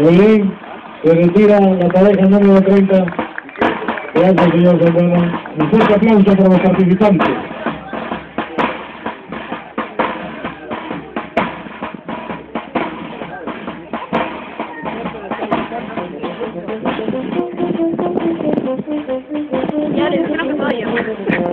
Evelyn, se retira la pareja número 30. Gracias, señor Zambrano. Un fuerte aplauso para los participantes. Ya, le dijeron que no vaya.